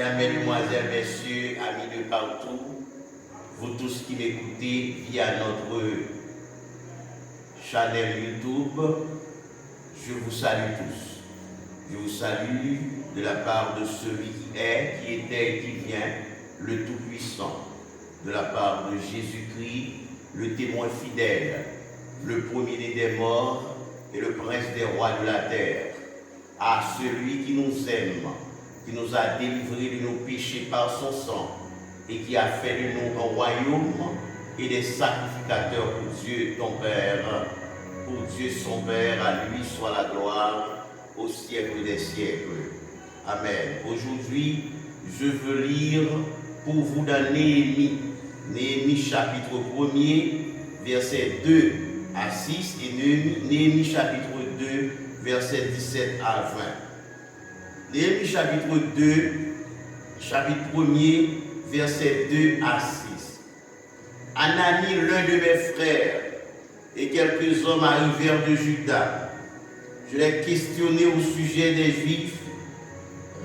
Mesdames, Mesdemoiselles, Messieurs, amis de partout, vous tous qui m'écoutez via notre channel YouTube, je vous salue tous. Je vous salue de la part de celui qui est, qui était et qui vient, le Tout-Puissant, de la part de Jésus-Christ, le témoin fidèle, le premier-né des morts et le prince des rois de la terre, à celui qui nous aime, qui nous a délivrés de nos péchés par son sang et qui a fait de nous un royaume et des sacrificateurs pour Dieu ton Père, pour Dieu son Père, à lui soit la gloire au siècle des siècles. Amen. Aujourd'hui, je veux lire pour vous dans Néhémie, Néhémie chapitre 1er, versets 2 à 6 et Néhémie chapitre 2, versets 17 à 20. Néhémie chapitre 2, chapitre 1er, versets 2 à 6. Anani, l'un de mes frères, et quelques hommes arrivèrent de Juda. Je les questionnai au sujet des Juifs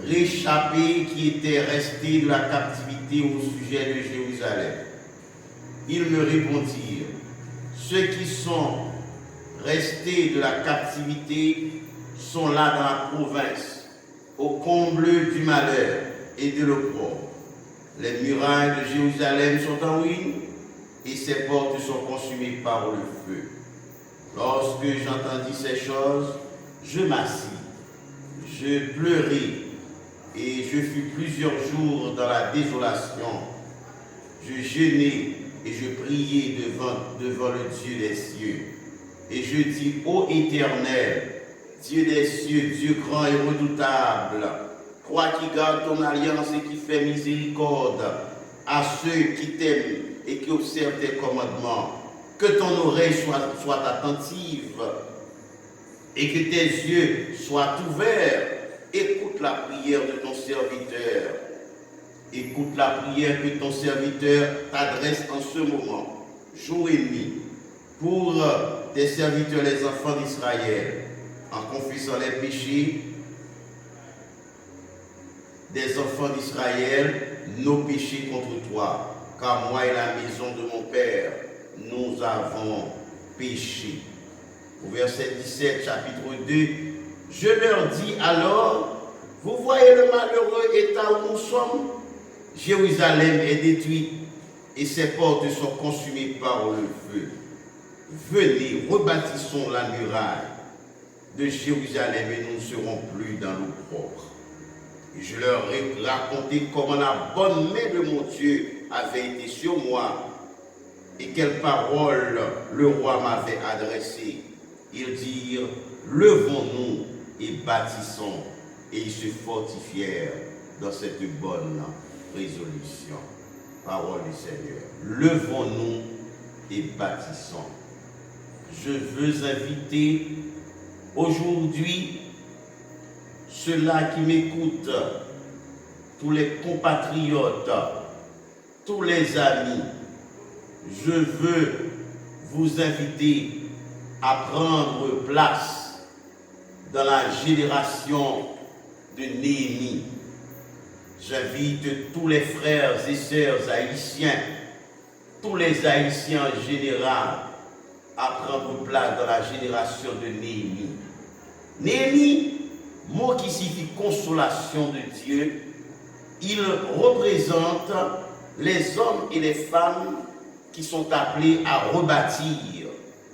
réchappés qui étaient restés de la captivité au sujet de Jérusalem. Ils me répondirent, ceux qui sont restés de la captivité sont là dans la province, au comble du malheur et de l'opprobre. Les murailles de Jérusalem sont en ruine et ses portes sont consumées par le feu. Lorsque j'entendis ces choses, je m'assis, je pleurai et je fus plusieurs jours dans la désolation. Je jeûnai et je priai devant le Dieu des cieux. Et je dis, ô Éternel, Dieu des cieux, Dieu grand et redoutable, toi qui gardes ton alliance et qui fais miséricorde à ceux qui t'aiment et qui observent tes commandements, que ton oreille soit attentive et que tes yeux soient ouverts. Écoute la prière de ton serviteur. Écoute la prière que ton serviteur t'adresse en ce moment, jour et nuit, pour tes serviteurs, les enfants d'Israël, en confessant les péchés des enfants d'Israël, nos péchés contre toi, car moi et la maison de mon Père, nous avons péché. Au verset 17, chapitre 2, je leur dis alors, vous voyez le malheureux état où nous sommes? Jérusalem est détruite et ses portes sont consumées par le feu. Venez, rebâtissons la muraille de Jérusalem et nous ne serons plus dans l'opprobre. Et je leur ai raconté comment la bonne main de mon Dieu avait été sur moi et quelles paroles le roi m'avait adressées. Ils dirent, levons-nous et bâtissons. Et ils se fortifièrent dans cette bonne résolution. Parole du Seigneur. Levons-nous et bâtissons. Je veux inviter aujourd'hui ceux-là qui m'écoutent, tous les compatriotes, tous les amis. Je veux vous inviter à prendre place dans la génération de Néhémie. J'invite tous les frères et sœurs haïtiens, tous les Haïtiens en général, à prendre place dans la génération de Néhémie. Néhémie, mot qui signifie consolation de Dieu, il représente les hommes et les femmes qui sont appelés à rebâtir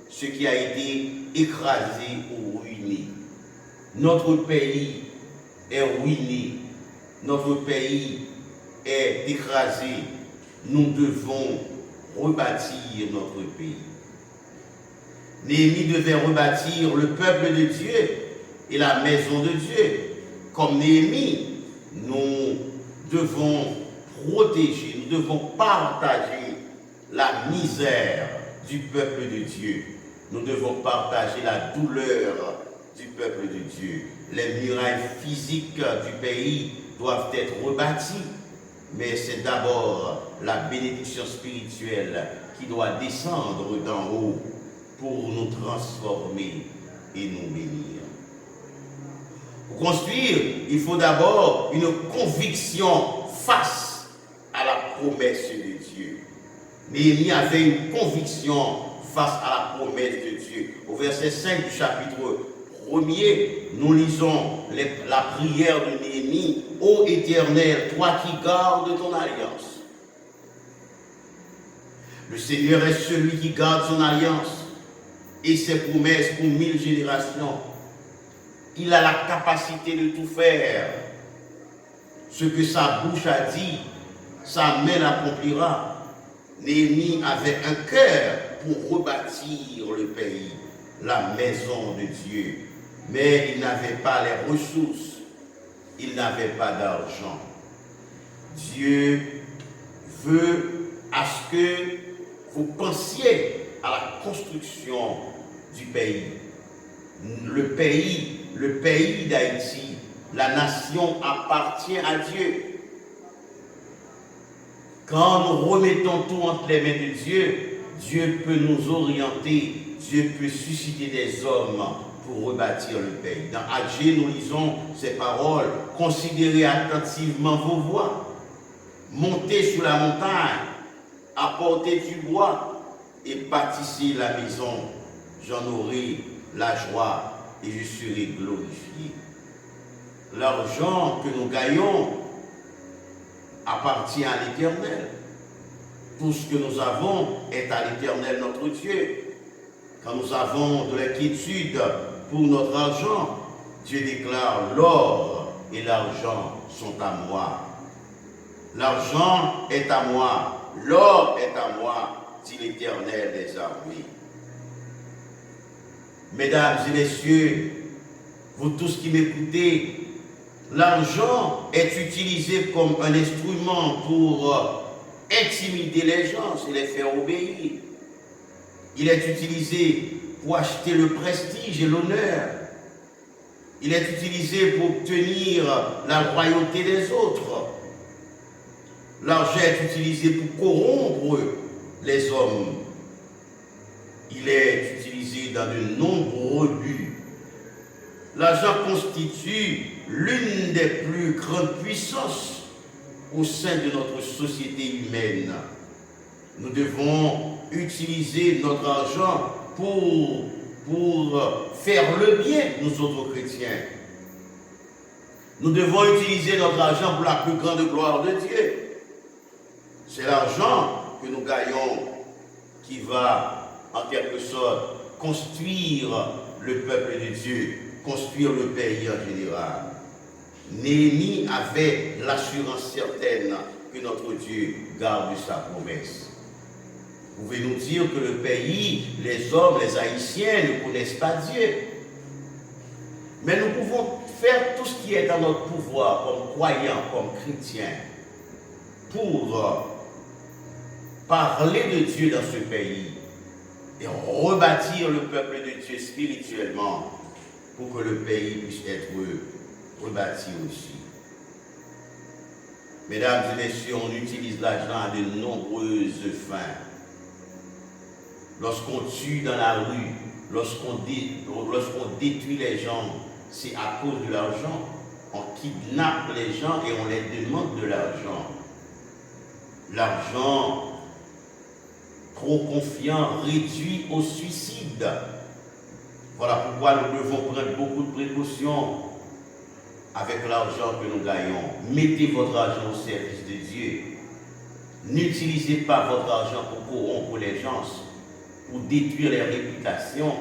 ce qui a été écrasé ou ruiné. Notre pays est ruiné, notre pays est écrasé. Nous devons rebâtir notre pays. Néhémie devait rebâtir le peuple de Dieu et la maison de Dieu. Comme Néhémie, nous devons protéger, nous devons partager la misère du peuple de Dieu. Nous devons partager la douleur du peuple de Dieu. Les murailles physiques du pays doivent être rebâties, mais c'est d'abord la bénédiction spirituelle qui doit descendre d'en haut pour nous transformer et nous bénir. Pour construire, il faut d'abord une conviction face à la promesse de Dieu. Néhémie avait une conviction face à la promesse de Dieu. Au verset 5 du chapitre 1er, nous lisons la prière de Néhémie. Ô Éternel, toi qui gardes ton alliance. Le Seigneur est celui qui garde son alliance et ses promesses pour 1000 générations. Il a la capacité de tout faire. Ce que sa bouche a dit, sa main l'accomplira. Néhémie avait un cœur pour rebâtir le pays, la maison de Dieu. Mais il n'avait pas les ressources, il n'avait pas d'argent. Dieu veut à ce que vous pensiez à la construction du pays. Le pays d'Haïti, la nation appartient à Dieu. Quand nous remettons tout entre les mains de Dieu, Dieu peut nous orienter, Dieu peut susciter des hommes pour rebâtir le pays. Dans Agé, nous lisons ces paroles. Considérez attentivement vos voies. Montez sur la montagne, apportez du bois et bâtissez la maison. J'en aurai la joie et je serai glorifié. L'argent que nous gagnons appartient à l'Éternel. Tout ce que nous avons est à l'Éternel notre Dieu. Quand nous avons de l'inquiétude pour notre argent, Dieu déclare: l'or et l'argent sont à moi. L'argent est à moi, l'or est à moi, dit l'Éternel des armées. Mesdames et messieurs, vous tous qui m'écoutez, l'argent est utilisé comme un instrument pour intimider les gens et les faire obéir. Il est utilisé pour acheter le prestige et l'honneur. Il est utilisé pour obtenir la royauté des autres. L'argent est utilisé pour corrompre les hommes. Il est utilisé dans de nombreux buts. L'argent constitue l'une des plus grandes puissances au sein de notre société humaine. Nous devons utiliser notre argent pour faire le bien, nous autres chrétiens. Nous devons utiliser notre argent pour la plus grande gloire de Dieu. C'est l'argent que nous gagnons qui va, en quelque sorte, construire le peuple de Dieu, construire le pays en général. Néhémie avait l'assurance certaine que notre Dieu garde sa promesse. Vous pouvez nous dire que le pays, les hommes, les Haïtiens ne connaissent pas Dieu. Mais nous pouvons faire tout ce qui est dans notre pouvoir comme croyants, comme chrétiens, pour parler de Dieu dans ce pays et rebâtir le peuple de Dieu spirituellement pour que le pays puisse être rebâti aussi. Mesdames et messieurs, on utilise l'argent à de nombreuses fins. Lorsqu'on tue dans la rue, lorsqu'on détruit les gens, c'est à cause de l'argent. On kidnappe les gens et on les demande de l'argent. L'argent trop confiant réduit au suicide. Voilà pourquoi nous devons prendre beaucoup de précautions avec l'argent que nous gagnons. Mettez votre argent au service de Dieu. N'utilisez pas votre argent pour corrompre les gens, pour détruire les réputations.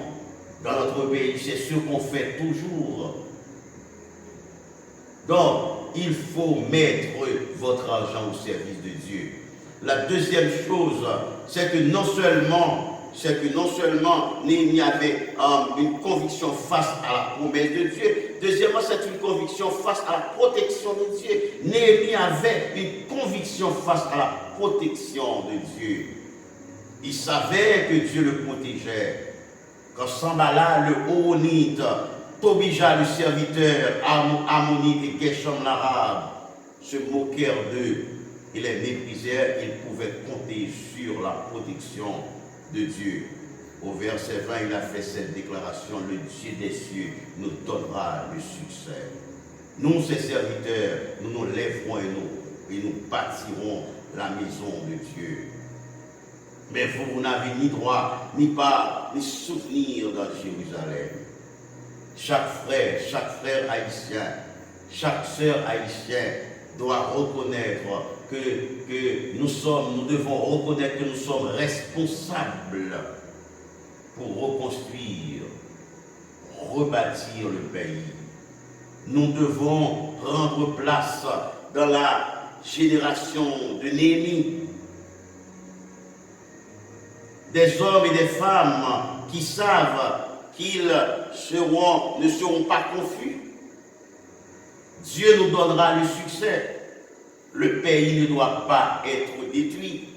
Dans notre pays, c'est ce qu'on fait toujours. Donc, il faut mettre votre argent au service de Dieu. La deuxième chose, c'est que non seulement Néhémie avait une conviction face à la promesse de Dieu. Deuxièmement, c'est une conviction face à la protection de Dieu. Néhémie avait une conviction face à la protection de Dieu. Il savait que Dieu le protégeait. Quand Sanballat, le Horonite, Tobija, le serviteur, Ammonite et Geshem l'arabe se moquèrent d'eux et les méprisèrent, ils pouvaient compter sur la protection de Dieu. Au verset 20, il a fait cette déclaration: le Dieu des cieux nous donnera le succès. Nous, ses serviteurs, nous nous lèverons et nous et nous bâtirons la maison de Dieu. Mais vous n'avez ni droit, ni part, ni souvenir dans Jérusalem. Chaque frère haïtien, chaque sœur haïtienne doit reconnaître que nous devons reconnaître que nous sommes responsables pour reconstruire, rebâtir le pays. Nous devons prendre place dans la génération de Néhémie. Des hommes et des femmes qui savent qu'ils ne seront pas confus. Dieu nous donnera le succès. Le pays ne doit pas être détruit.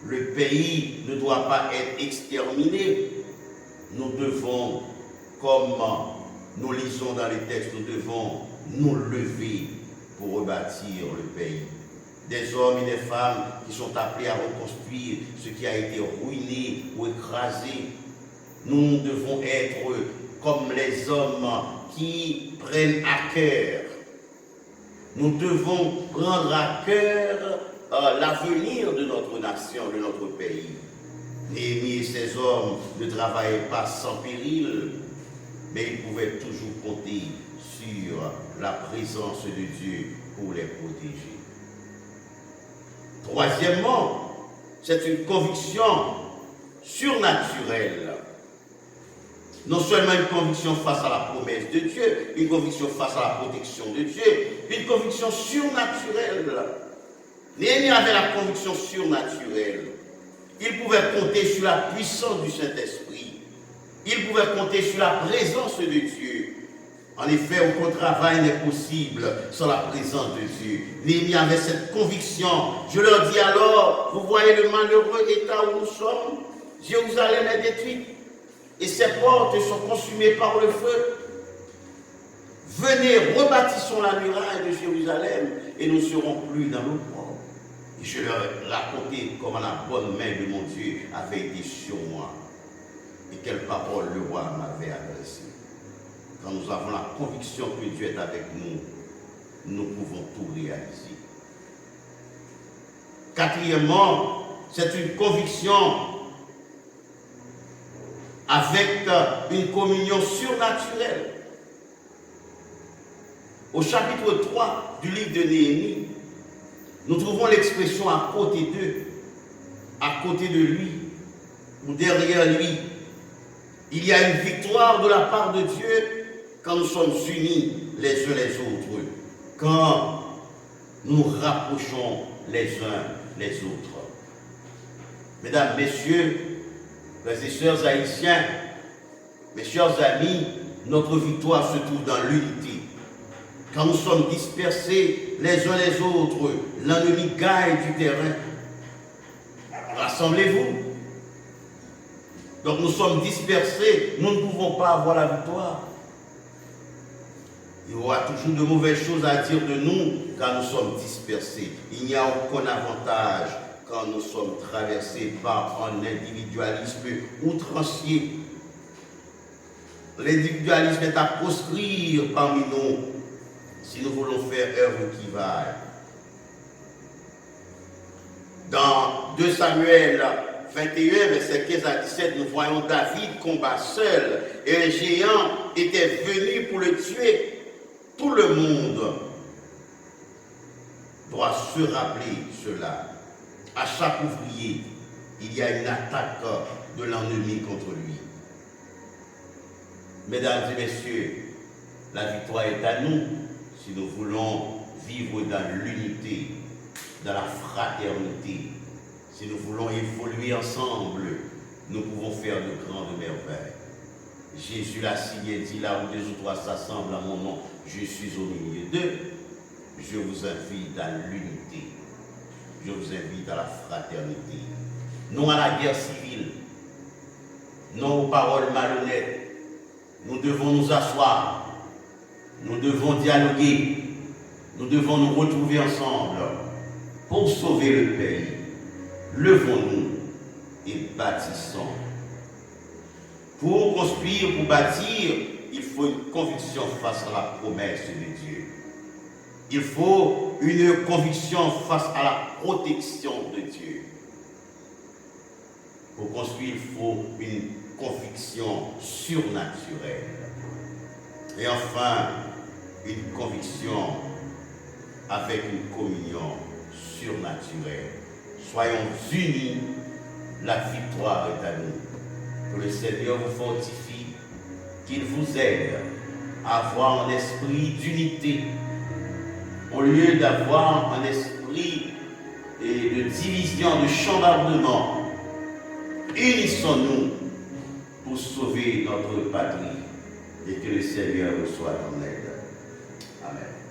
Le pays ne doit pas être exterminé. Nous devons, comme nous lisons dans les textes, nous devons nous lever pour rebâtir le pays. Des hommes et des femmes qui sont appelés à reconstruire ce qui a été ruiné ou écrasé. Nous devons être comme les hommes qui prennent à cœur. Nous devons prendre à cœur l'avenir de notre nation, de notre pays. Néhémie et ses hommes ne travaillaient pas sans péril, mais ils pouvaient toujours compter sur la présence de Dieu pour les protéger. Troisièmement, c'est une conviction surnaturelle. Non seulement une conviction face à la promesse de Dieu, une conviction face à la protection de Dieu, une conviction surnaturelle. Néhémie avait la conviction surnaturelle. Il pouvait compter sur la puissance du Saint-Esprit. Il pouvait compter sur la présence de Dieu. En effet, aucun travail n'est possible sans la présence de Dieu. Néhémie avait cette conviction. Je leur dis alors, vous voyez le malheureux état où nous sommes. Jérusalem est détruite et ses portes sont consumées par le feu. Venez, rebâtissons la muraille de Jérusalem et nous ne serons plus dans l'opprobre. Et je leur racontais comment la bonne main de mon Dieu avait été sur moi et quelle parole le roi m'avait adressée. Quand nous avons la conviction que Dieu est avec nous, nous pouvons tout réaliser. Quatrièmement, c'est une conviction avec une communion surnaturelle. Au chapitre 3 du livre de Néhémie, nous trouvons l'expression à côté d'eux, à côté de lui, ou derrière lui. Il y a une victoire de la part de Dieu quand nous sommes unis les uns les autres, quand nous nous rapprochons les uns les autres. Mesdames, messieurs, frères et sœurs haïtiens, mes chers amis, notre victoire se trouve dans l'unité. Quand nous sommes dispersés les uns les autres, l'ennemi gagne du terrain. Rassemblez-vous. Donc nous sommes dispersés, nous ne pouvons pas avoir la victoire. Il y aura toujours de mauvaises choses à dire de nous quand nous sommes dispersés. Il n'y a aucun avantage quand nous sommes traversés par un individualisme outrancier. L'individualisme est à proscrire parmi nous si nous voulons faire œuvre qui vaille. Dans 2 Samuel 21, versets 15 à 17, nous voyons David combat seul et un géant était venu pour le tuer. Tout le monde doit se rappeler cela. À chaque ouvrier, il y a une attaque de l'ennemi contre lui. Mesdames et messieurs, la victoire est à nous si nous voulons vivre dans l'unité, dans la fraternité. Si nous voulons évoluer ensemble, nous pouvons faire de grandes merveilles. Jésus l'a signé, dit là où 2 ou 3 s'assemblent à mon nom, je suis au milieu d'eux. Je vous invite à l'unité. Je vous invite à la fraternité. Non à la guerre civile. Non aux paroles malhonnêtes. Nous devons nous asseoir. Nous devons dialoguer. Nous devons nous retrouver ensemble pour sauver le pays. Levons-nous et bâtissons. Pour construire, pour bâtir, il faut une conviction face à la promesse de Dieu. Il faut une conviction face à la protection de Dieu. Pour construire, il faut une conviction surnaturelle. Et enfin, une conviction avec une communion surnaturelle. Soyons unis, la victoire est à nous. Que le Seigneur vous fortifie, qu'il vous aide à avoir un esprit d'unité, au lieu d'avoir un esprit de division, de chambardement. Unissons-nous pour sauver notre patrie et que le Seigneur reçoive en aide. Amen.